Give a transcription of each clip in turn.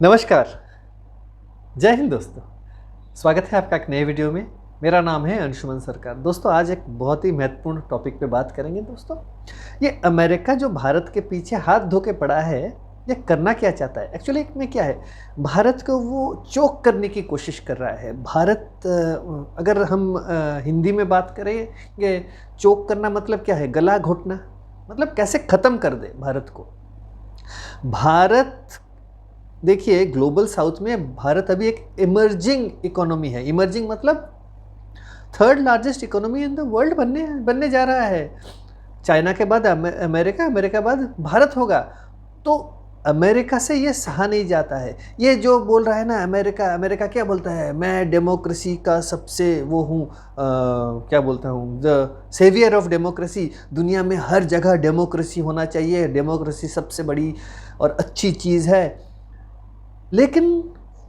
नमस्कार, जय हिंद दोस्तों। स्वागत है आपका एक नए वीडियो में। मेरा नाम है अंशुमन सरकार। दोस्तों आज एक बहुत ही महत्वपूर्ण टॉपिक पे बात करेंगे। दोस्तों ये अमेरिका जो भारत के पीछे हाथ धो के पड़ा है, ये करना क्या चाहता है? एक्चुअली में क्या है, भारत को वो चोक करने की कोशिश कर रहा है। भारत अगर हम हिंदी में बात करें, ये चोक करना मतलब क्या है? गला घोटना, मतलब कैसे ख़त्म कर दे भारत को। भारत देखिए, ग्लोबल साउथ में भारत अभी एक इमर्जिंग इकोनॉमी है। इमर्जिंग मतलब third largest economy in the world बनने जा रहा है। चाइना के बाद अमेरिका, अमेरिका के बाद भारत होगा। तो अमेरिका से ये सहा नहीं जाता है। ये जो बोल रहा है ना, अमेरिका अमेरिका क्या बोलता है, मैं डेमोक्रेसी का सबसे वो हूँ, क्या बोलता हूँ, द सेवियर ऑफ डेमोक्रेसी। दुनिया में हर जगह डेमोक्रेसी होना चाहिए, डेमोक्रेसी सबसे बड़ी और अच्छी चीज़ है। लेकिन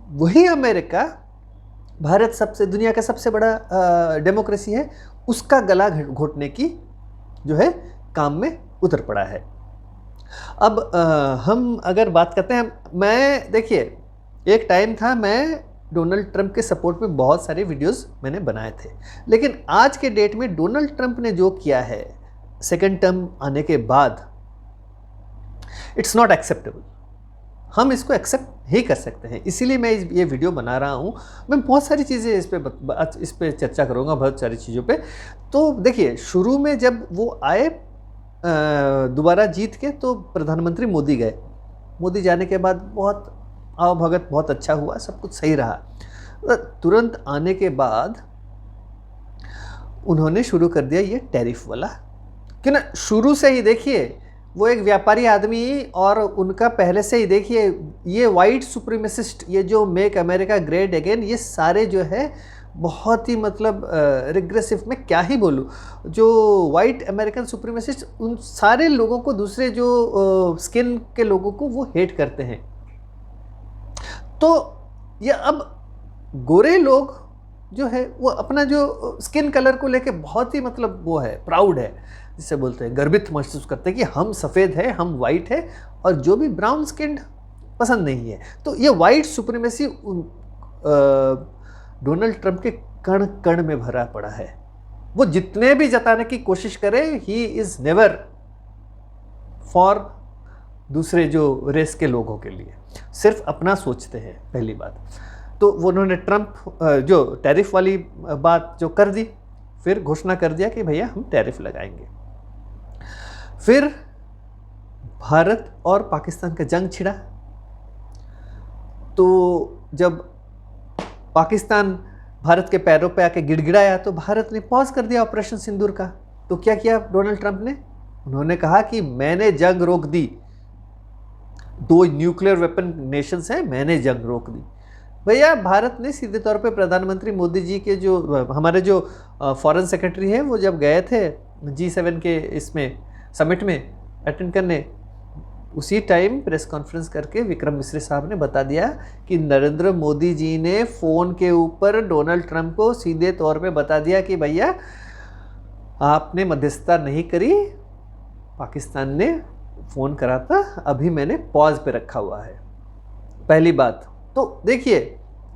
वही अमेरिका, भारत सबसे दुनिया का सबसे बड़ा डेमोक्रेसी है, उसका गला घोटने की जो है काम में उतर पड़ा है। अब हम अगर बात करते हैं, मैं देखिए एक टाइम था, मैं डोनाल्ड ट्रंप के सपोर्ट में बहुत सारे वीडियोस मैंने बनाए थे। लेकिन आज के डेट में डोनाल्ड ट्रंप ने जो किया है सेकंड टर्म आने के बाद, इट्स नॉट एक्सेप्टेबल। हम इसको एक्सेप्ट नहीं कर सकते हैं, इसीलिए मैं ये वीडियो बना रहा हूँ। मैं बहुत सारी चीज़ें इस पे चर्चा करूँगा, बहुत सारी चीज़ों पे। तो देखिए, शुरू में जब वो आए दोबारा जीत के, तो प्रधानमंत्री मोदी गए। मोदी जाने के बाद बहुत आवभगत बहुत अच्छा हुआ, सब कुछ सही रहा। तुरंत आने के बाद उन्होंने शुरू कर दिया ये टैरिफ वाला, कि ना शुरू से ही देखिए वो एक व्यापारी आदमी, और उनका पहले से ही देखिए ये वाइट सुप्रीमेसिस्ट, ये जो मेक अमेरिका ग्रेट अगेन, ये सारे जो है बहुत ही मतलब रिग्रेसिव, में क्या ही बोलूँ, जो वाइट अमेरिकन सुप्रीमेसिस्ट, उन सारे लोगों को, दूसरे जो स्किन के लोगों को वो हेट करते हैं। तो ये अब गोरे लोग जो है वो अपना जो स्किन कलर को लेके बहुत ही मतलब वो है, प्राउड है, जिसे बोलते हैं, गर्वित महसूस करते हैं कि हम सफ़ेद हैं, हम वाइट है, और जो भी ब्राउन स्किन पसंद नहीं है। तो ये वाइट सुप्रीमेसी डोनाल्ड ट्रंप के कण कण में भरा पड़ा है। वो जितने भी जताने की कोशिश करे, ही इज़ नेवर फॉर दूसरे जो रेस के लोगों के लिए, सिर्फ अपना सोचते हैं, पहली बात। तो वो उन्होंने ट्रंप जो टैरिफ वाली बात जो कर दी, फिर घोषणा कर दिया कि भैया हम टैरिफ लगाएंगे। फिर भारत और पाकिस्तान का जंग छिड़ा। तो जब पाकिस्तान भारत के पैरों पे आके गिड़गिड़ाया, तो भारत ने पॉज कर दिया ऑपरेशन सिंदूर का। तो क्या किया डोनाल्ड ट्रंप ने? उन्होंने कहा कि मैंने जंग रोक दी, दो न्यूक्लियर वेपन नेशंस हैं, मैंने जंग रोक दी। भैया भारत ने सीधे तौर पे प्रधानमंत्री मोदी जी के जो हमारे जो फॉरेन सेक्रेटरी हैं, वो जब गए थे G7 के इसमें समिट में अटेंड करने, उसी टाइम प्रेस कॉन्फ्रेंस करके विक्रम मिश्री साहब ने बता दिया कि नरेंद्र मोदी जी ने फ़ोन के ऊपर डोनाल्ड ट्रंप को सीधे तौर पे बता दिया कि भैया आपने मध्यस्थता नहीं करी, पाकिस्तान ने फ़ोन करा था, अभी मैंने पॉज पे रखा हुआ है। पहली बात तो देखिए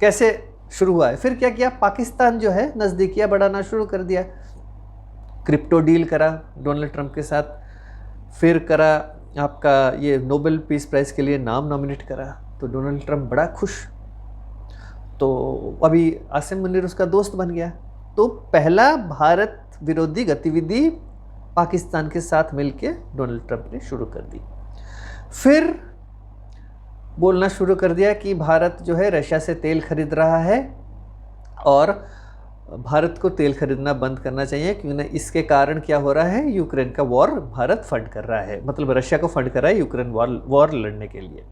कैसे शुरू हुआ है। फिर क्या किया, पाकिस्तान जो है नज़दीकियाँ बढ़ाना शुरू कर दिया। क्रिप्टो डील करा डोनाल्ड ट्रंप के साथ, फिर करा आपका ये नोबेल पीस प्राइज़ के लिए नाम नॉमिनेट करा। तो डोनाल्ड ट्रंप बड़ा खुश। तो अभी आसिम मुनीर उसका दोस्त बन गया। तो पहला भारत विरोधी गतिविधि पाकिस्तान के साथ मिलके डोनाल्ड ट्रंप ने शुरू कर दी। फिर बोलना शुरू कर दिया कि भारत जो है रशिया से तेल खरीद रहा है, और भारत को तेल खरीदना बंद करना चाहिए, क्योंकि इसके कारण क्या हो रहा है, यूक्रेन का वॉर भारत फंड कर रहा है, मतलब रशिया को फंड कर रहा है यूक्रेन वॉर लड़ने के लिए।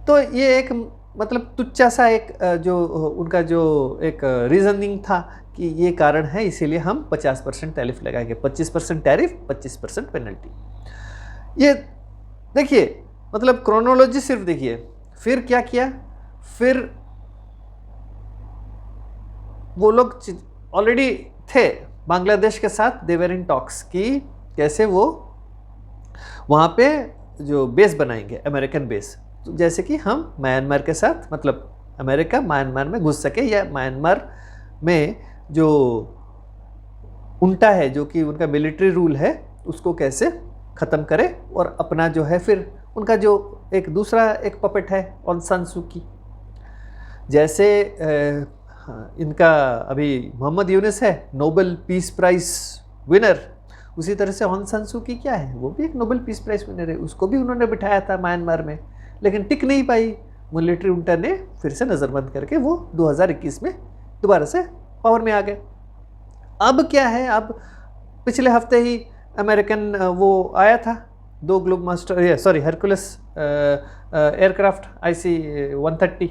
तो ये एक मतलब तुच्चा सा एक जो उनका जो एक रीजनिंग था कि ये कारण है, इसीलिए हम 50% टैरिफ लगाएंगे, 25% टैरिफ, 25% पेनल्टी। ये देखिए मतलब क्रोनोलॉजी सिर्फ देखिए। फिर क्या किया, फिर वो लोग ऑलरेडी थे बांग्लादेश के साथ, देवर इन टॉक्स की कैसे वो वहाँ पे जो बेस बनाएंगे, अमेरिकन बेस, तो जैसे कि हम म्यांमार के साथ, मतलब अमेरिका म्यांमार में घुस सके, या म्यांमार में जो उल्टा है, जो कि उनका मिलिट्री रूल है, उसको कैसे ख़त्म करे और अपना जो है फिर उनका जो एक दूसरा एक पपेट है ऑन सान सू की, जैसे इनका अभी मोहम्मद यूनुस है नोबेल पीस प्राइज़ विनर, उसी तरह से ऑन सान सू की क्या है, वो भी एक नोबेल पीस प्राइज़ विनर है। उसको भी उन्होंने बिठाया था म्यांमार में, लेकिन टिक नहीं पाई। मिलिट्री उल्टा ने फिर से नज़रबंद करके वो 2021 में दोबारा से पावर में आ गए। अब क्या है, अब पिछले हफ्ते ही अमेरिकन वो आया था, 2 globe master, sorry Hercules aircraft IC-130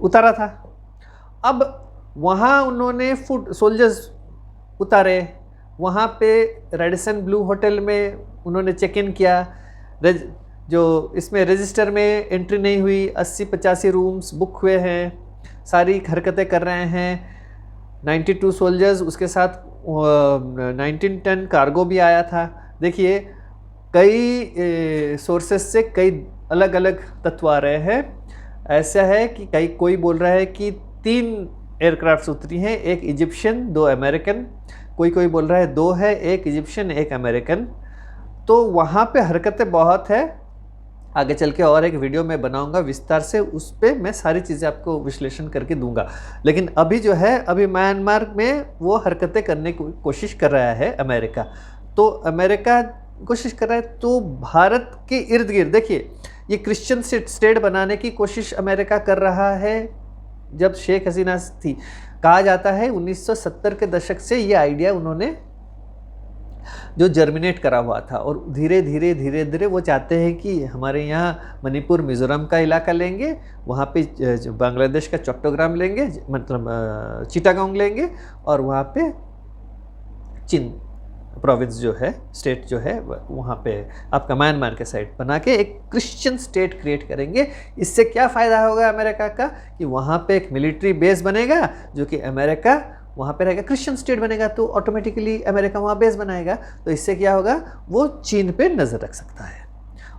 उतारा था। अब वहाँ उन्होंने फुट सोल्जर्स उतारे, वहाँ पे रेडिसन ब्लू होटल में उन्होंने चेक इन किया, जो इसमें रजिस्टर में एंट्री नहीं हुई, 80-85 रूम्स बुक हुए हैं, सारी हरकतें कर रहे हैं। 92 सोल्जर्स, उसके साथ 19 टन कार्गो भी आया था। देखिए कई सोर्सेस से कई अलग अलग तत्व आ रहे हैं। ऐसा है कि कोई बोल रहा है कि 3 एयरक्राफ्ट उतरी हैं, एक इजिप्शियन 2 अमेरिकन, कोई बोल रहा है 2 है, एक इजिप्शियन 1 अमेरिकन। तो वहाँ पे हरकतें बहुत है। आगे चल के और एक वीडियो मैं बनाऊंगा विस्तार से, उस पर मैं सारी चीज़ें आपको विश्लेषण करके दूंगा। लेकिन अभी जो है, अभी म्यांमार में वो हरकतें करने की कोशिश कर रहा है अमेरिका। तो अमेरिका कोशिश कर रहा है, तो भारत के इर्द गिर्द देखिए, ये क्रिश्चियन स्टेट बनाने की कोशिश अमेरिका कर रहा है। जब शेख हसीना थी, कहा जाता है 1970 के दशक से ये आइडिया उन्होंने जो जर्मिनेट करा हुआ था, और धीरे धीरे वो चाहते हैं कि हमारे यहाँ मणिपुर मिज़ोरम का इलाका लेंगे, वहाँ पे बांग्लादेश का चट्टग्राम लेंगे, मतलब चिटागोंग लेंगे, और वहाँ पे चीन प्रोविंस जो है, स्टेट जो है, वहाँ पे आपका म्यांमार के साइड बना के एक क्रिश्चियन स्टेट क्रिएट करेंगे। इससे क्या फ़ायदा होगा अमेरिका का, कि वहाँ पे एक मिलिट्री बेस बनेगा, जो कि अमेरिका वहाँ पे रहेगा, क्रिश्चियन स्टेट बनेगा तो ऑटोमेटिकली अमेरिका वहाँ बेस बनाएगा। तो इससे क्या होगा, वो चीन पे नज़र रख सकता है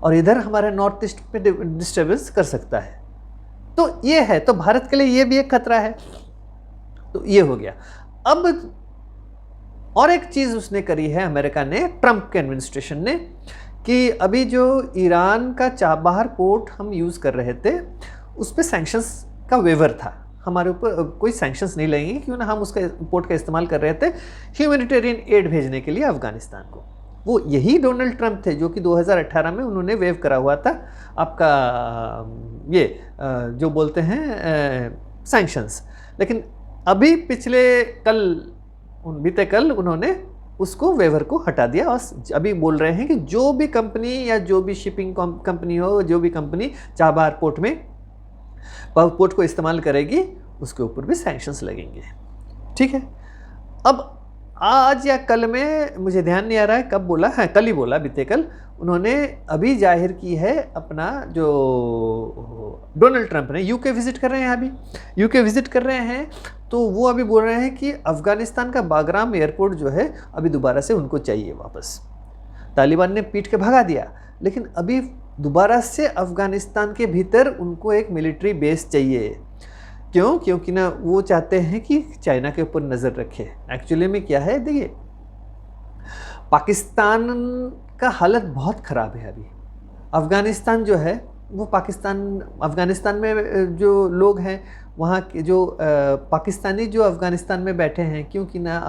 और इधर हमारे नॉर्थ ईस्ट पे डिस्टर्बेंस कर सकता है। तो ये है, तो भारत के लिए ये भी एक खतरा है। तो ये हो गया। अब और एक चीज़ उसने करी है अमेरिका ने, ट्रंप के एडमिनिस्ट्रेशन ने, कि अभी जो ईरान का चाबहार पोर्ट हम यूज़ कर रहे थे, उस पर सैंक्शंस का वेवर था, हमारे ऊपर कोई सैंक्शंस नहीं लगेंगे, क्यों ना हम उसका पोर्ट का इस्तेमाल कर रहे थे ह्यूमैनिटेरियन एड भेजने के लिए अफ़गानिस्तान को। वो यही डोनाल्ड ट्रंप थे जो कि 2018 में उन्होंने वेव करा हुआ था आपका ये जो बोलते हैं सैंक्शंस। लेकिन अभी बीते कल उन्होंने उसको वेवर को हटा दिया, और अभी बोल रहे हैं कि जो भी कंपनी या जो भी शिपिंग कंपनी हो, जो भी कंपनी चाबहार पोर्ट में पोर्ट को इस्तेमाल करेगी, उसके ऊपर भी सैंक्शंस लगेंगे। ठीक है। अब आज या कल में, मुझे ध्यान नहीं आ रहा है कब बोला है, कल ही बोला, बीते कल उन्होंने अभी जाहिर की है अपना, जो डोनाल्ड ट्रंप ने यूके विजिट कर रहे हैं, अभी यूके विजिट कर रहे हैं, तो वो अभी बोल रहे हैं कि अफ़गानिस्तान का बागराम एयरपोर्ट जो है अभी दोबारा से उनको चाहिए वापस। तालिबान ने पीट के भगा दिया, लेकिन अभी दोबारा से अफ़गानिस्तान के भीतर उनको एक मिलिट्री बेस चाहिए। क्यों? क्योंकि ना वो चाहते हैं कि चाइना के ऊपर नज़र रखे। एक्चुअली में क्या है, देखिए पाकिस्तान का हालत बहुत ख़राब है अभी। अफ़गानिस्तान जो है वो अफ़गानिस्तान में जो लोग हैं, वहाँ के जो पाकिस्तानी जो अफ़गानिस्तान में बैठे हैं, क्योंकि ना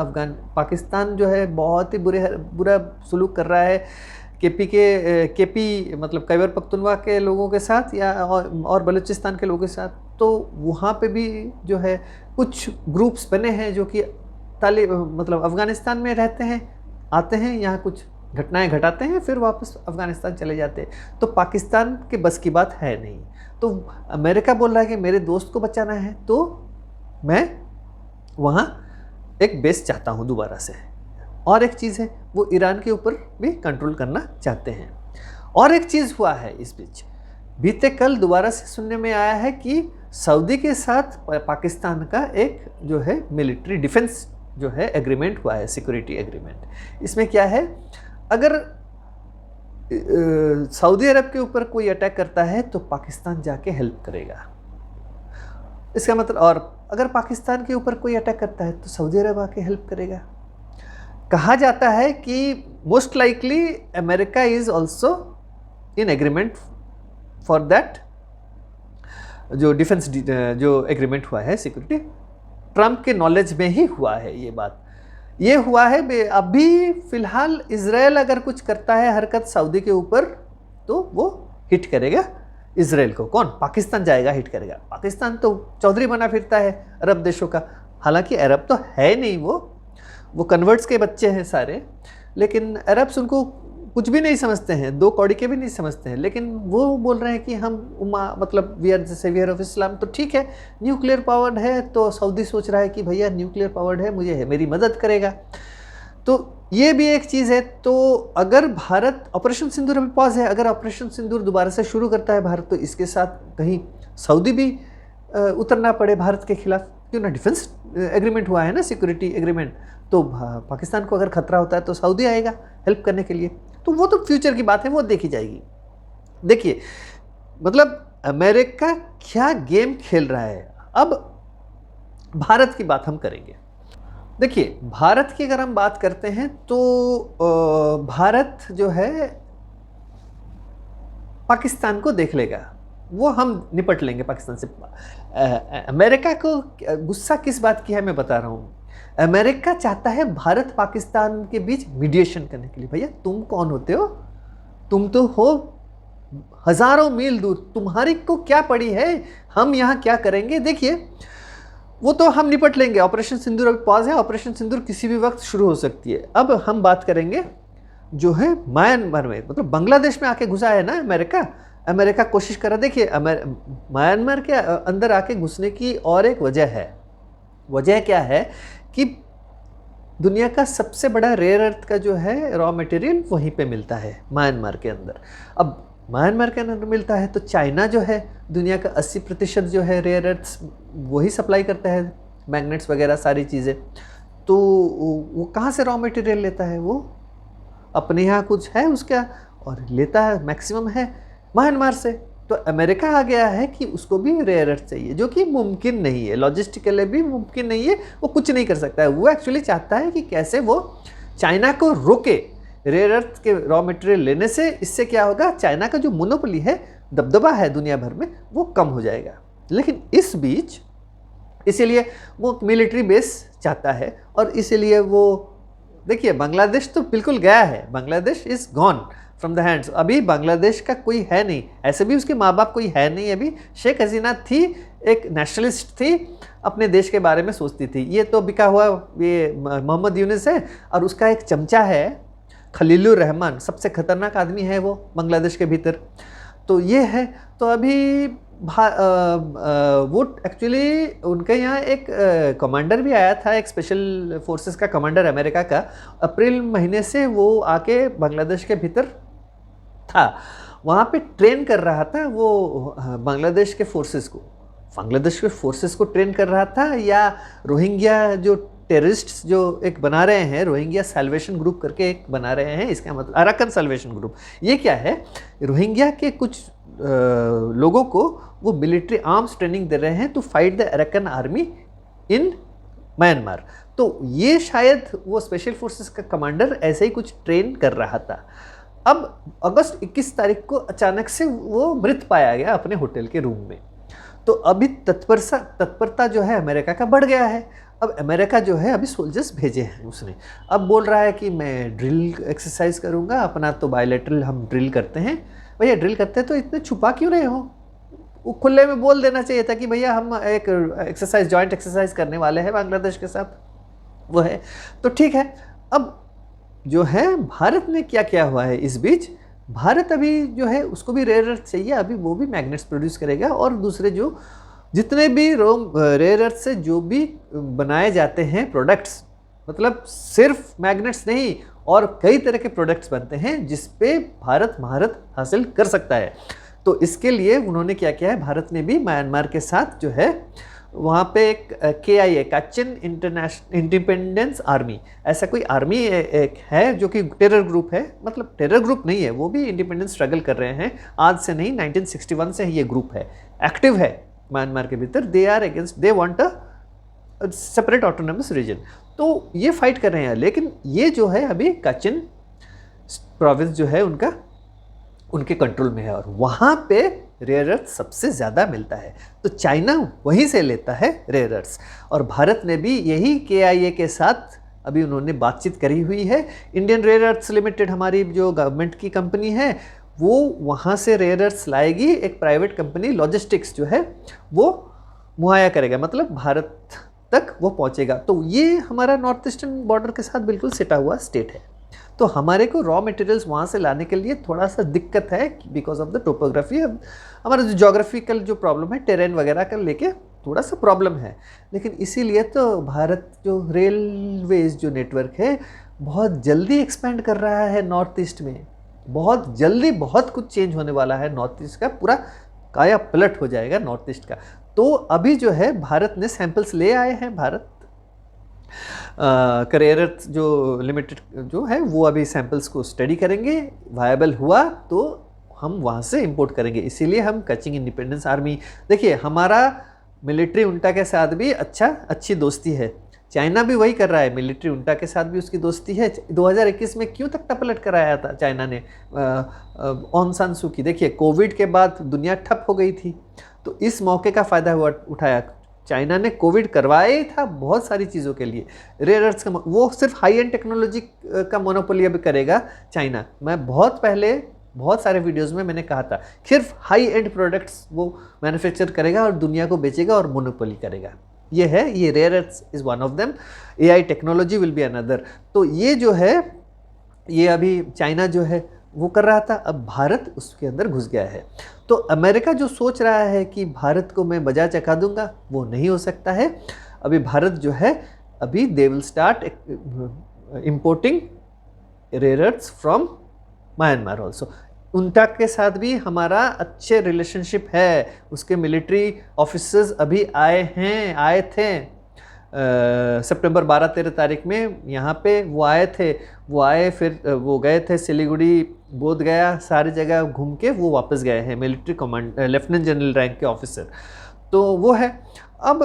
पाकिस्तान जो है बहुत ही बुरा सलूक कर रहा है केपी मतलब खैबर पख्तूनख्वा के लोगों के साथ, या और बलूचिस्तान के लोगों के साथ। तो वहाँ पे भी जो है कुछ ग्रुप्स बने हैं जो कि मतलब अफ़गानिस्तान में रहते हैं, आते हैं यहाँ कुछ घटनाएं घटाते हैं, फिर वापस अफ़गानिस्तान चले जाते हैं। तो पाकिस्तान के बस की बात है नहीं। तो अमेरिका बोल रहा है कि मेरे दोस्त को बचाना है, तो मैं वहाँ एक बेस चाहता हूँ दोबारा से। और एक चीज़ है, वो ईरान के ऊपर भी कंट्रोल करना चाहते हैं। और एक चीज़ हुआ है इस बीच, बीते कल दोबारा से सुनने में आया है कि सऊदी के साथ पाकिस्तान का एक जो है मिलिट्री डिफेंस जो है एग्रीमेंट हुआ है, सिक्योरिटी एग्रीमेंट। इसमें क्या है, अगर सऊदी अरब के ऊपर कोई अटैक करता है तो पाकिस्तान जाके हेल्प करेगा। इसका मतलब, और अगर पाकिस्तान के ऊपर कोई अटैक करता है तो सऊदी अरब आके हेल्प करेगा। कहा जाता है कि most likely America is also in agreement for that, जो डिफेंस जो एग्रीमेंट हुआ है सिक्योरिटी, ट्रंप के नॉलेज में ही हुआ है ये बात। ये हुआ है अभी फिलहाल इजराइल अगर कुछ करता है हरकत सऊदी के ऊपर तो वो हिट करेगा इजराइल को। कौन? पाकिस्तान जाएगा हिट करेगा। पाकिस्तान तो चौधरी बना फिरता है अरब देशों का, हालांकि अरब तो है नहीं, वो कन्वर्ट्स के बच्चे हैं सारे, लेकिन अरब्स उनको कुछ भी नहीं समझते हैं, दो कौड़ी के भी नहीं समझते हैं। लेकिन वो बोल रहे हैं कि हम मतलब we are the saviour of Islam. तो ठीक है, न्यूक्लियर पावर्ड है तो सऊदी सोच रहा है कि भैया न्यूक्लियर पावर्ड है, मुझे है, मेरी मदद करेगा। तो ये भी एक चीज़ है। तो अगर भारत, ऑपरेशन सिंदूर अभी पॉज है, अगर ऑपरेशन सिंदूर दोबारा से शुरू करता है भारत, तो इसके साथ कहीं सऊदी भी उतरना पड़े भारत के खिलाफ, क्यों ना, डिफेंस एग्रीमेंट हुआ है ना, सिक्योरिटी एग्रीमेंट। तो पाकिस्तान को अगर खतरा होता है तो सऊदी आएगा हेल्प करने के लिए। तो वो तो फ्यूचर की बात है, वो देखी जाएगी। देखिए मतलब अमेरिका क्या गेम खेल रहा है। अब भारत की बात हम करेंगे। देखिए भारत की अगर हम बात करते हैं तो भारत जो है पाकिस्तान को देख लेगा, वो हम निपट लेंगे पाकिस्तान से। अमेरिका को गुस्सा किस बात की है मैं बता रहा हूँ। अमेरिका चाहता है भारत पाकिस्तान के बीच मीडिएशन करने के लिए। भैया तुम कौन होते हो? तुम तो हो हजारों मील दूर, तुम्हारी को क्या पड़ी है, हम यहाँ क्या करेंगे। देखिए वो तो हम निपट लेंगे। ऑपरेशन सिंदूर अभी पॉज है, ऑपरेशन सिंदूर किसी भी वक्त शुरू हो सकती है। अब हम बात करेंगे जो है म्यांमार में, मतलब बांग्लादेश में आके घुसा है ना अमेरिका कोशिश कर रहा। देखिए म्यांमार के अंदर आके घुसने की और एक वजह है। वजह क्या है कि दुनिया का सबसे बड़ा रेयर अर्थ का जो है रॉ मटेरियल वहीं पे मिलता है म्यांमार के अंदर। अब म्यांमार के अंदर मिलता है तो चाइना जो है दुनिया का 80% जो है रेयर अर्थ्स वही सप्लाई करता है, मैग्नेट्स वगैरह सारी चीज़ें। तो वो कहाँ से रॉ मटेरियल लेता है? वो अपने यहाँ कुछ है उसका और लेता है, मैक्सिमम है म्यांमार से। तो अमेरिका आ गया है कि उसको भी रेयर अर्थ चाहिए, जो कि मुमकिन नहीं है, लॉजिस्टिकली भी मुमकिन नहीं है, वो कुछ नहीं कर सकता है। वो एक्चुअली चाहता है कि कैसे वो चाइना को रोके रेयर अर्थ के रॉ मटेरियल लेने से। इससे क्या होगा, चाइना का जो मोनोपोली है, दबदबा है दुनिया भर में, वो कम हो जाएगा। लेकिन इस बीच इसीलिए वो मिलिट्री बेस चाहता है और इसीलिए वो, देखिए बांग्लादेश तो बिल्कुल गया है, Bangladesh is gone from the hands. अभी बांग्लादेश का कोई है नहीं, ऐसे भी उसके माँ बाप कोई है नहीं। अभी शेख हसीना थी, एक नेशनलिस्ट थी, अपने देश के बारे में सोचती थी। ये तो बिका हुआ ये मोहम्मद यूनिस है और उसका एक चमचा है खलीलुर रहमान, सबसे खतरनाक आदमी है वो बांग्लादेश के भीतर। तो ये है। तो अभी वो एक्चुअली उनके यहाँ एक कमांडर भी आया था, एक स्पेशल फोर्सेस का कमांडर अमेरिका का, अप्रैल महीने से वो आके बांग्लादेश के भीतर था, वहाँ पे ट्रेन कर रहा था वो बांग्लादेश के फोर्सेस को ट्रेन कर रहा था। या रोहिंग्या जो टेररिस्ट्स जो एक बना रहे हैं, रोहिंग्या सैल्वेशन ग्रुप करके एक बना रहे हैं, इसका मतलब अराकन सैल्वेशन ग्रुप। ये क्या है, रोहिंग्या के कुछ लोगों को वो मिलिट्री आर्म्स ट्रेनिंग दे रहे हैं to fight the Arakan army in Myanmar. तो ये शायद वो स्पेशल फोर्सेस का कमांडर ऐसे ही कुछ ट्रेन कर रहा था। अब अगस्त 21 तारीख को अचानक से वो मृत पाया गया अपने होटल के रूम में। तो अभी तत्परता जो है अमेरिका का बढ़ गया है। अब अमेरिका जो है अभी सोल्जर्स भेजे हैं उसने, अब बोल रहा है कि मैं ड्रिल एक्सरसाइज करूंगा अपना। तो बायलैटरल हम ड्रिल करते हैं। भैया ड्रिल करते हैं तो इतने छुपा क्यों रहे हो? वो खुले में बोल देना चाहिए था कि भैया हम एक एक्सरसाइज, जॉइंट एक्सरसाइज करने वाले हैं बांग्लादेश के साथ, वो है। तो ठीक है। अब जो है भारत में क्या क्या हुआ है इस बीच, भारत अभी जो है उसको भी रेयर अर्थ चाहिए, अभी वो भी मैग्नेट्स प्रोड्यूस करेगा। और दूसरे जो जितने भी रेयर अर्थ से जो भी बनाए जाते हैं प्रोडक्ट्स, मतलब सिर्फ मैग्नेट्स नहीं और कई तरह के प्रोडक्ट्स बनते हैं जिस पे भारत महारत हासिल कर सकता है। तो इसके लिए उन्होंने क्या किया है, भारत ने भी म्यांमार के साथ जो है वहाँ पे एक KIA काचिन इंडिपेंडेंस आर्मी, ऐसा कोई आर्मी एक है जो कि टेरर ग्रुप है, मतलब टेरर ग्रुप नहीं है, वो भी इंडिपेंडेंस स्ट्रगल कर रहे हैं, आज से नहीं 1961 से ये ग्रुप है, एक्टिव है म्यांमार के भीतर। They are against, they want a separate autonomous region, तो ये फाइट कर रहे हैं। लेकिन ये जो है अभी काचिन प्रोविंस जो है उनका, उनके कंट्रोल में है, और वहाँ पे रेयर अर्थ सबसे ज़्यादा मिलता है, तो चाइना वहीं से लेता है रेयर अर्थ्स। और भारत ने भी यही KIA के साथ अभी उन्होंने बातचीत करी हुई है। इंडियन रेयर अर्थ्स लिमिटेड हमारी जो गवर्नमेंट की कंपनी है, वो वहाँ से रेयर अर्थ्स लाएगी, एक प्राइवेट कंपनी लॉजिस्टिक्स जो है वो मुहैया करेगा, मतलब भारत तक वो पहुँचेगा। तो ये हमारा नॉर्थ ईस्टर्न बॉर्डर के साथ बिल्कुल सिटा हुआ स्टेट है, तो हमारे को रॉ मटेरियल्स वहाँ से लाने के लिए थोड़ा सा दिक्कत है बिकॉज ऑफ द टोपोग्राफी। हमारा जो जोग्राफिकल जो प्रॉब्लम है, टेरेन वगैरह का लेके थोड़ा सा प्रॉब्लम है, लेकिन इसीलिए तो भारत जो रेलवेज जो नेटवर्क है बहुत जल्दी एक्सपेंड कर रहा है नॉर्थ ईस्ट में, बहुत जल्दी बहुत कुछ चेंज होने वाला है नॉर्थ ईस्ट का, पूरा काया पलट हो जाएगा नॉर्थ ईस्ट का। तो अभी जो है भारत ने सैंपल्स ले आए हैं, भारत रेयर अर्थ जो लिमिटेड जो है वो अभी सैंपल्स को स्टडी करेंगे, वायबल हुआ तो हम वहाँ से इंपोर्ट करेंगे। इसीलिए हम काचिन इंडिपेंडेंस आर्मी, देखिए हमारा मिलिट्री उनटा के साथ भी अच्छी दोस्ती है, चाइना भी वही कर रहा है, मिलिट्री उनटा के साथ भी उसकी दोस्ती है। 2021 में क्यों तख्ता पलट कराया था चाइना ने ऑन सान सू की, देखिए कोविड के बाद दुनिया ठप हो गई थी, तो इस मौके का फ़ायदा उठाया चाइना ने, कोविड करवाया ही था बहुत सारी चीज़ों के लिए। रेयर अर्थ्स का वो सिर्फ हाई एंड टेक्नोलॉजी का मोनोपोली अभी करेगा चाइना। मैं बहुत पहले बहुत सारे वीडियोस में मैंने कहा था, सिर्फ हाई एंड प्रोडक्ट्स वो मैन्युफैक्चर करेगा और दुनिया को बेचेगा और मोनोपोली करेगा। ये है, ये rare earths is one of them, AI technology will be another. तो ये जो है, ये अभी चाइना जो है वो कर रहा था, अब भारत उसके अंदर घुस गया है। तो अमेरिका जो सोच रहा है कि भारत को मैं बजा चखा दूंगा, वो नहीं हो सकता है। अभी भारत जो है, अभी they will start importing rare earths from Myanmar also. उनका के साथ भी हमारा अच्छे रिलेशनशिप है, उसके मिलिट्री ऑफिसर्स अभी आए थे सितंबर 12-13 तारीख में यहाँ पे वो आए, फिर वो गए थे सिलीगुड़ी, बोध गया, सारी जगह घूम के वो वापस गए हैं, मिलिट्री लेफ्टिनेंट जनरल रैंक के ऑफिसर। तो वो है। अब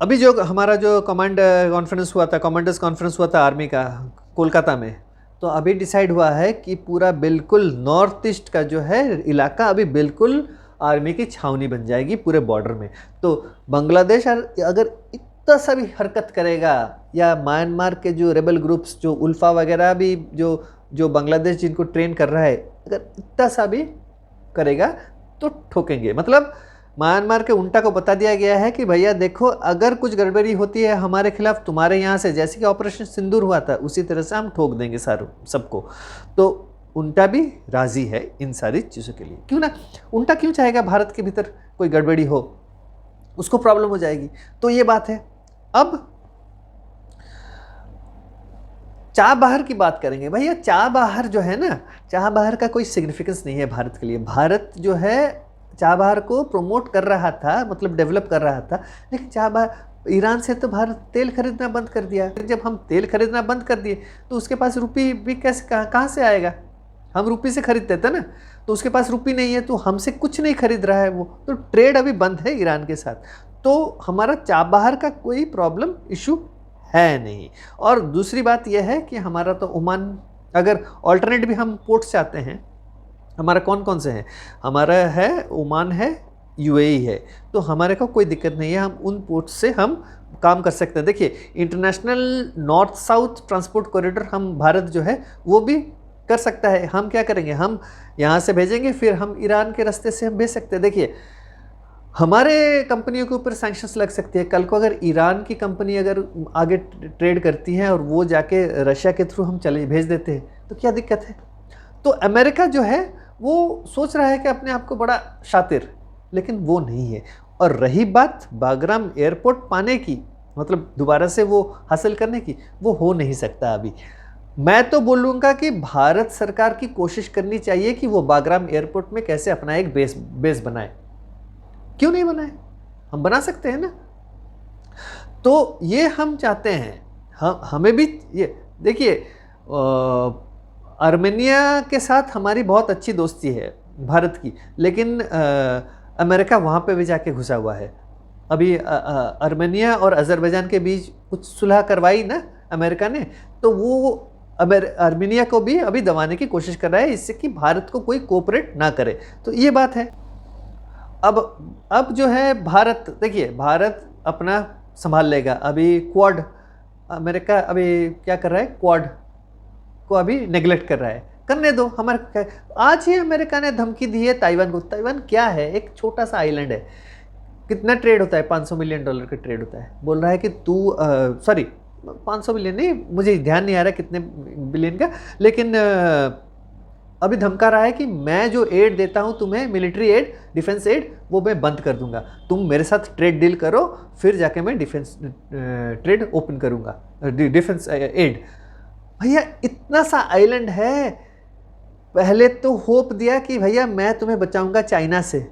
अभी जो हमारा जो कॉन्फ्रेंस हुआ था, कमांडर्स कॉन्फ्रेंस हुआ था आर्मी का कोलकाता में, तो अभी डिसाइड हुआ है कि पूरा बिल्कुल नॉर्थ ईस्ट का जो है इलाका अभी बिल्कुल आर्मी की छावनी बन जाएगी पूरे बॉर्डर में। तो बांग्लादेश अगर इतना सा भी हरकत करेगा, या म्यांमार के जो रेबल ग्रुप्स जो उल्फा वगैरह भी जो बांग्लादेश जिनको ट्रेन कर रहा है, अगर इतना सा भी करेगा तो ठोकेंगे। मतलब म्यांमार के उल्टा को बता दिया गया है कि भैया देखो, अगर कुछ गड़बड़ी होती है हमारे खिलाफ तुम्हारे यहाँ से, जैसे कि ऑपरेशन सिंदूर हुआ था, उसी तरह से हम ठोक देंगे सबको। तो उल्टा भी राजी है इन सारी चीज़ों के लिए। क्यों ना, उल्टा क्यों चाहेगा भारत के भीतर कोई गड़बड़ी हो, उसको प्रॉब्लम हो जाएगी। तो ये बात है। अब चाबहार की बात करेंगे। भैया चाबहार जो है ना, चाबहार का कोई सिग्निफिकेंस नहीं है भारत के लिए। भारत जो है चाबहार को प्रमोट कर रहा था, मतलब डेवलप कर रहा था, लेकिन चाबहार ईरान से तो भारत तेल खरीदना बंद कर दिया। जब हम तेल खरीदना बंद कर दिए तो उसके पास रुपी भी कैसे कहाँ से आएगा? हम रुपी से खरीदते थे ना, तो उसके पास रुपी नहीं है तो हमसे कुछ नहीं खरीद रहा है वो, तो ट्रेड अभी बंद है ईरान के साथ। तो हमारा चाबहार का कोई प्रॉब्लम इशू है नहीं। और दूसरी बात यह है कि हमारा तो ओमान, अगर ऑल्टरनेट भी हम पोर्ट से आते हैं, हमारा कौन कौन से हैं? हमारा है ओमान है, UAE है, तो हमारे को कोई दिक्कत नहीं है, हम उन पोर्ट से हम काम कर सकते हैं। देखिए international north south transport corridor हम भारत जो है वो भी कर सकता है। हम क्या करेंगे, हम यहाँ से भेजेंगे, फिर हम ईरान के रास्ते से हम भेज सकते हैं। देखिए हमारे कंपनियों के ऊपर सैंक्शंस लग सकती है। कल को अगर ईरान की कंपनी अगर आगे ट्रेड करती है और वो जाके रशिया के थ्रू हम चले भेज देते हैं तो क्या दिक्कत है? तो अमेरिका जो है वो सोच रहा है कि अपने आप को बड़ा शातिर, लेकिन वो नहीं है। और रही बात बागराम एयरपोर्ट पाने की, मतलब दोबारा से वो हासिल करने की, वो हो नहीं सकता अभी। मैं तो बोलूँगा कि भारत सरकार की कोशिश करनी चाहिए कि वो बागराम एयरपोर्ट में कैसे अपना एक बेस बनाए। क्यों नहीं बनाए? हम बना सकते हैं ना। तो ये हम चाहते हैं, हमें भी ये देखिए, आर्मेनिया के साथ हमारी बहुत अच्छी दोस्ती है भारत की, लेकिन अमेरिका वहाँ पे भी जाके घुसा हुआ है। अभी आर्मेनिया और अज़रबैजान के बीच कुछ सुलह करवाई ना अमेरिका ने, तो वो आर्मेनिया को भी अभी दबाने की कोशिश कर रहा है, इससे कि भारत को कोई कोऑपरेट ना करे। तो ये बात है। अब जो है भारत, देखिए भारत अपना संभाल लेगा। अभी क्वाड, अमेरिका अभी क्या कर रहा है, क्वाड को अभी नेग्लेक्ट कर रहा है, करने दो। हमारे आज ही अमेरिका ने धमकी दी है ताइवान को। ताइवान क्या है, एक छोटा सा आइलैंड है। कितना ट्रेड होता है, $500 मिलियन का ट्रेड होता है। बोल रहा है कि तू सॉरी 500 मिलियन नहीं, मुझे ध्यान नहीं आ रहा कितने बिलियन का, लेकिन अभी धमका रहा है कि मैं जो एड देता हूं तुम्हें, मिलिट्री एड, डिफेंस एड, वो मैं बंद कर दूंगा। तुम मेरे साथ ट्रेड डील करो, फिर जाके मैं डिफेंस ट्रेड ओपन करूंगा, डिफेंस एड। भैया इतना सा आइलैंड है, पहले तो होप दिया कि भैया मैं तुम्हें बचाऊंगा चाइना से।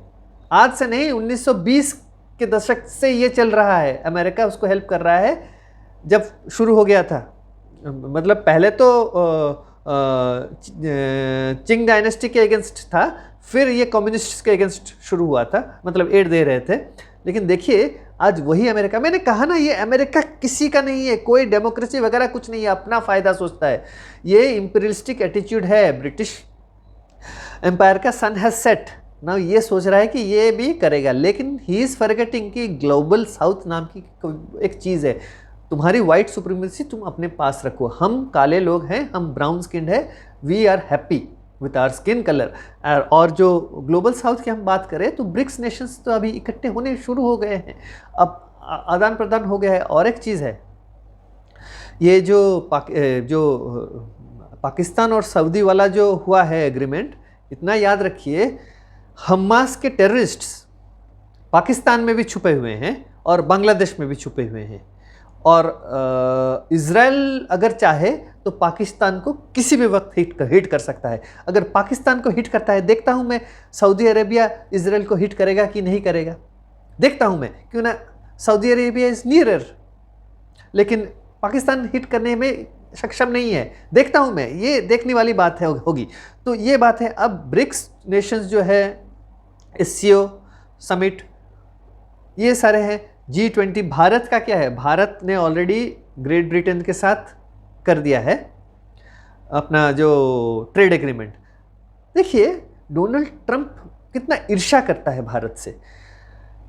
आज से नहीं, 1920 के दशक से ये चल रहा है। अमेरिका उसको हेल्प कर रहा है जब शुरू हो गया था। मतलब पहले तो चिंग डायनेस्टी के अगेंस्ट था, फिर ये कम्युनिस्ट के अगेंस्ट शुरू हुआ था, मतलब एड दे रहे थे। लेकिन देखिए आज वही अमेरिका, मैंने कहा ना, ये अमेरिका किसी का नहीं है, कोई डेमोक्रेसी वगैरह कुछ नहीं है, अपना फायदा सोचता है। ये इंपीरियलिस्टिक एटीट्यूड है। ब्रिटिश एम्पायर का सन हैज सेट ना, ये सोच रहा है कि ये भी करेगा, लेकिन ही इज फॉरगेटिंग कि ग्लोबल साउथ नाम की एक चीज़ है। तुम्हारी वाइट सुप्रीमेसी तुम अपने पास रखो। हम काले लोग हैं, हम ब्राउन स्किन है, we are happy with our skin colour. और जो ग्लोबल साउथ की हम बात करें तो ब्रिक्स नेशंस तो अभी इकट्ठे होने शुरू हो गए हैं, अब आदान प्रदान हो गया है। और एक चीज़ है, ये जो पाकिस्तान और सऊदी वाला जो हुआ है एग्रीमेंट, इतना याद रखिए, हमास के टेररिस्ट्स पाकिस्तान में भी छुपे हुए हैं और बांग्लादेश में भी छुपे हुए हैं। और इज़राइल अगर चाहे तो पाकिस्तान को किसी भी वक्त हिट कर सकता है। अगर पाकिस्तान को हिट करता है, देखता हूं मैं सऊदी अरेबिया इज़राइल को हिट करेगा कि नहीं करेगा, देखता हूं मैं, क्यों ना। सऊदी अरेबिया इज़ नियरर, लेकिन पाकिस्तान हिट करने में सक्षम नहीं है, देखता हूं मैं। ये देखने वाली बात है होगी। तो ये बात है। अब ब्रिक्स नेशंस जो है, एससीओ समिट, ये सारे हैं। G20, भारत का क्या है, भारत ने ऑलरेडी ग्रेट ब्रिटेन के साथ कर दिया है अपना जो ट्रेड एग्रीमेंट। देखिए डोनाल्ड ट्रंप कितना ईर्ष्या करता है भारत से।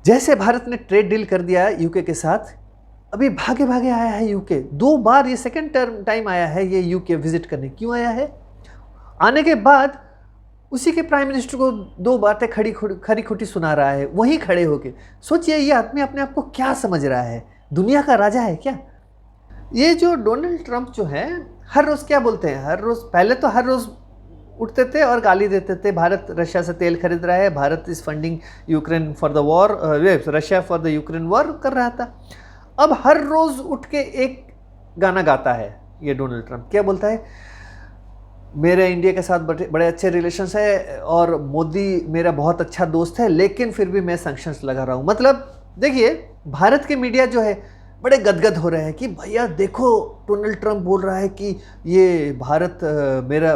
जैसे भारत ने ट्रेड डील कर दिया यूके के साथ, अभी भागे भागे आया है यूके। 2 बार, ये सेकेंड टाइम आया है ये यूके विजिट करने। क्यों आया है? आने के बाद उसी के प्राइम मिनिस्टर को 2 बातें खरी खोटी सुना रहा है, वहीं खड़े होके। सोचिए ये आदमी अपने आप को क्या समझ रहा है, दुनिया का राजा है क्या? ये जो डोनाल्ड ट्रंप जो है, हर रोज़ क्या बोलते हैं, हर रोज़, पहले तो हर रोज़ उठते थे और गाली देते थे, भारत रशिया से तेल खरीद रहा है, Bharat is funding Ukraine for the war, Russia for the Ukraine war कर रहा था। अब हर रोज़ उठ के एक गाना गाता है ये डोनाल्ड ट्रंप। क्या बोलता है? मेरे इंडिया के साथ बड़े अच्छे रिलेशंस है और मोदी मेरा बहुत अच्छा दोस्त है, लेकिन फिर भी मैं सैंक्शंस लगा रहा हूँ। मतलब देखिए भारत के मीडिया जो है बड़े गदगद हो रहे हैं कि भैया देखो डोनाल्ड ट्रंप बोल रहा है कि ये भारत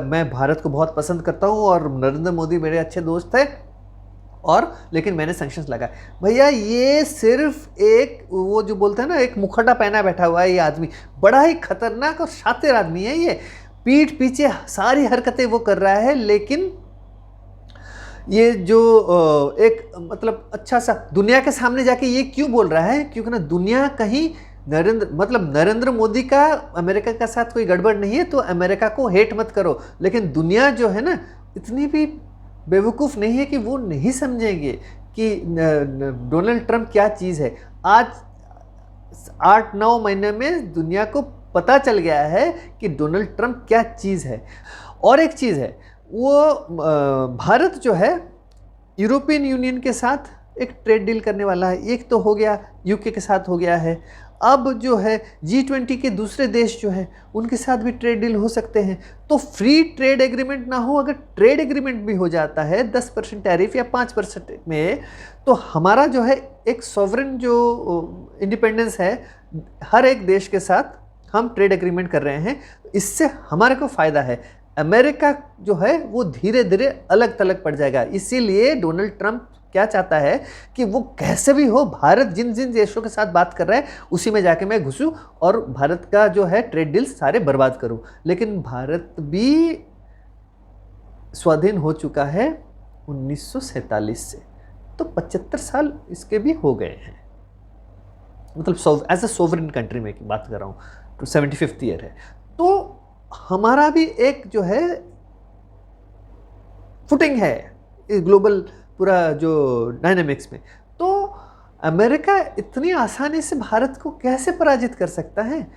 मैं भारत को बहुत पसंद करता हूँ और नरेंद्र मोदी मेरे अच्छे दोस्त हैं, और लेकिन मैंने सैंक्शंस लगाए। भैया ये सिर्फ एक, वो जो बोलते हैं ना, एक मुखौटा पहना बैठा हुआ है ये आदमी। बड़ा ही खतरनाक और शातिर आदमी है ये। पीठ पीछे सारी हरकतें वो कर रहा है, लेकिन ये जो एक मतलब अच्छा सा दुनिया के सामने जाके ये क्यों बोल रहा है? क्योंकि ना दुनिया कहीं नरेंद्र मोदी का अमेरिका के साथ कोई गड़बड़ नहीं है तो अमेरिका को हेट मत करो। लेकिन दुनिया जो है ना इतनी भी बेवकूफ़ नहीं है कि वो नहीं समझेंगे कि डोनाल्ड ट्रंप क्या चीज़ है। आज 8-9 महीने में दुनिया को पता चल गया है कि डोनाल्ड ट्रंप क्या चीज़ है। और एक चीज़ है, वो भारत जो है यूरोपियन यूनियन के साथ एक ट्रेड डील करने वाला है। एक तो हो गया यूके के साथ हो गया है, अब जो है G20 के दूसरे देश जो है उनके साथ भी ट्रेड डील हो सकते हैं। तो फ्री ट्रेड एग्रीमेंट ना हो, अगर ट्रेड एग्रीमेंट भी हो जाता है 10% टैरिफ या 5% में, तो हमारा जो है एक सॉवरेन जो इंडिपेंडेंस है, हर एक देश के साथ हम ट्रेड एग्रीमेंट कर रहे हैं, इससे हमारे को फ़ायदा है। अमेरिका जो है वो धीरे धीरे अलग थलग पड़ जाएगा। इसीलिए डोनाल्ड ट्रंप क्या चाहता है कि वो कैसे भी हो, भारत जिन जिन देशों के साथ बात कर रहा है उसी में जाके मैं घुसूं और भारत का जो है ट्रेड डील सारे बर्बाद करूं। लेकिन भारत भी स्वाधीन हो चुका है 1947 से, तो 75 साल इसके भी हो गए हैं। मतलब एज ए सोवरेन कंट्री में बात कर रहा हूँ, तो 75th ईयर है। तो हमारा भी एक जो है फुटिंग है इस ग्लोबल पूरा जो डायनामिक्स में। तो अमेरिका इतनी आसानी से भारत को कैसे पराजित कर सकता है?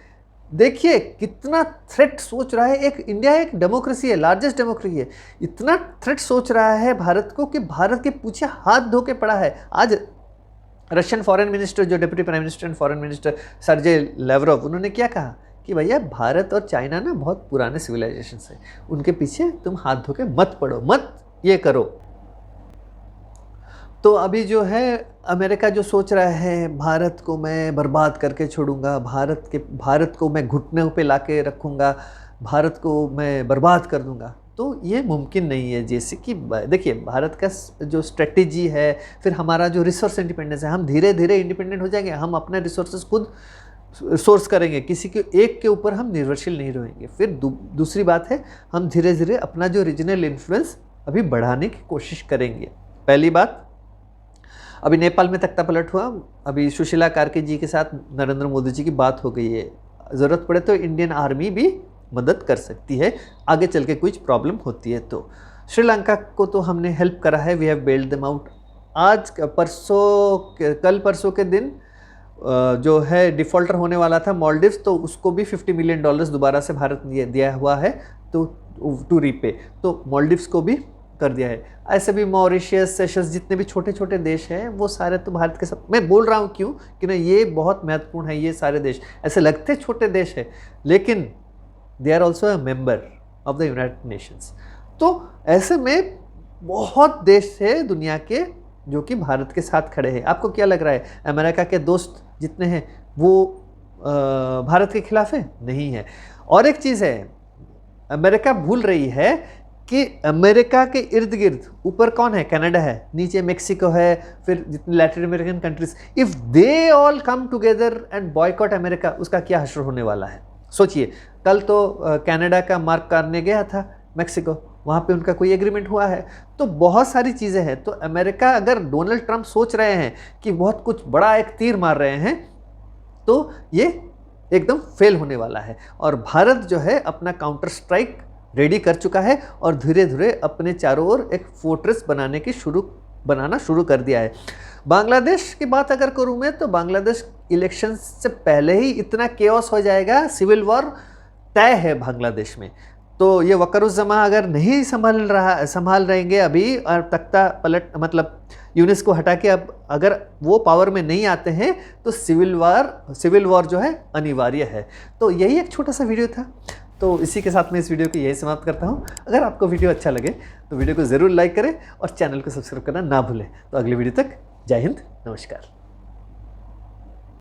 देखिए कितना थ्रेट सोच रहा है। एक इंडिया एक डेमोक्रेसी है, लार्जेस्ट डेमोक्रेसी है, इतना थ्रेट सोच रहा है भारत को कि भारत के पीछे हाथ धो के पड़ा है। आज रशियन फॉरेन मिनिस्टर, जो deputy prime minister and foreign minister Sergei Lavrov, उन्होंने क्या कहा कि भैया भारत और चाइना ना बहुत पुराने सिविलाइजेशन है, उनके पीछे तुम हाथ धो के मत पड़ो, मत ये करो। तो अभी जो है अमेरिका जो सोच रहा है भारत को मैं बर्बाद करके छोड़ूंगा, भारत को मैं घुटनों पे लाके रखूंगा, भारत को मैं बर्बाद कर दूंगा, तो ये मुमकिन नहीं है। जैसे कि देखिए भारत का जो स्ट्रेटेजी है, फिर हमारा जो रिसोर्स इंडिपेंडेंस है, हम धीरे धीरे इंडिपेंडेंट हो जाएंगे, हम अपने रिसोर्सेज खुद सोर्स करेंगे, किसी के एक के ऊपर हम निर्भरशील नहीं रहेंगे। फिर दूसरी बात है, हम धीरे धीरे अपना जो रीजनल इन्फ्लुएंस अभी बढ़ाने की कोशिश करेंगे। पहली बात, अभी नेपाल में तख्ता पलट हुआ, अभी सुशीला कार्के जी के साथ नरेंद्र मोदी जी की बात हो गई है। ज़रूरत पड़े तो इंडियन आर्मी भी मदद कर सकती है आगे चल के कुछ प्रॉब्लम होती है तो। श्रीलंका को तो हमने हेल्प करा है, वी हैव बेल्ड देम आउट। आज कल परसों के दिन जो है डिफ़ॉल्टर होने वाला था मॉलडीव्स, तो उसको भी $50 मिलियन दोबारा से भारत ने दिया हुआ है तो टू रीपे, तो मॉलडीव्स को भी कर दिया है। ऐसे भी मॉरिशियस, सेशल्स, जितने भी छोटे छोटे देश हैं वो सारे तो भारत के साथ। मैं बोल रहा हूँ क्यों कि ना ये बहुत महत्वपूर्ण है। ये सारे देश ऐसे लगते छोटे देश हैं, लेकिन they are also a member of the United Nations. तो ऐसे में बहुत देश है दुनिया के जो कि भारत के साथ खड़े हैं। आपको क्या लग रहा है अमेरिका के दोस्त जितने हैं वो भारत के खिलाफ है? नहीं है। और एक चीज़ है, अमेरिका भूल रही है कि अमेरिका के इर्द गिर्द ऊपर कौन है? कनाडा है, नीचे मेक्सिको है, फिर जितने Latin American countries, if they all come together and boycott America, उसका क्या हश्र होने वाला है? सोचिए, कल तो कनाडा का मार्क कार्ने गया था मेक्सिको, वहाँ पे उनका कोई एग्रीमेंट हुआ है। तो बहुत सारी चीज़ें हैं। तो अमेरिका, अगर डोनाल्ड ट्रंप सोच रहे हैं कि बहुत कुछ बड़ा एक तीर मार रहे हैं, तो ये एकदम फेल होने वाला है। और भारत जो है अपना काउंटर स्ट्राइक रेडी कर चुका है और धीरे धीरे अपने चारों ओर एक फोर्ट्रेस बनाना शुरू कर दिया है। बांग्लादेश की बात अगर करूँ मैं, तो बांग्लादेश इलेक्शन से पहले ही इतना केओस हो जाएगा, सिविल वॉर तय है बांग्लादेश में। तो ये वकरुज़्ज़मा अगर नहीं संभाल रहेंगे अभी, और तख्ता पलट मतलब यूनिस को हटा के अब अगर वो पावर में नहीं आते हैं, तो सिविल वॉर जो है अनिवार्य है। तो यही एक छोटा सा वीडियो था। तो इसी के साथ मैं इस वीडियो को यही समाप्त करता हूँ। अगर आपको वीडियो अच्छा लगे तो वीडियो को ज़रूर लाइक करें और चैनल को सब्सक्राइब करना ना भूलें। तो अगली वीडियो तक जय हिंद, नमस्कार।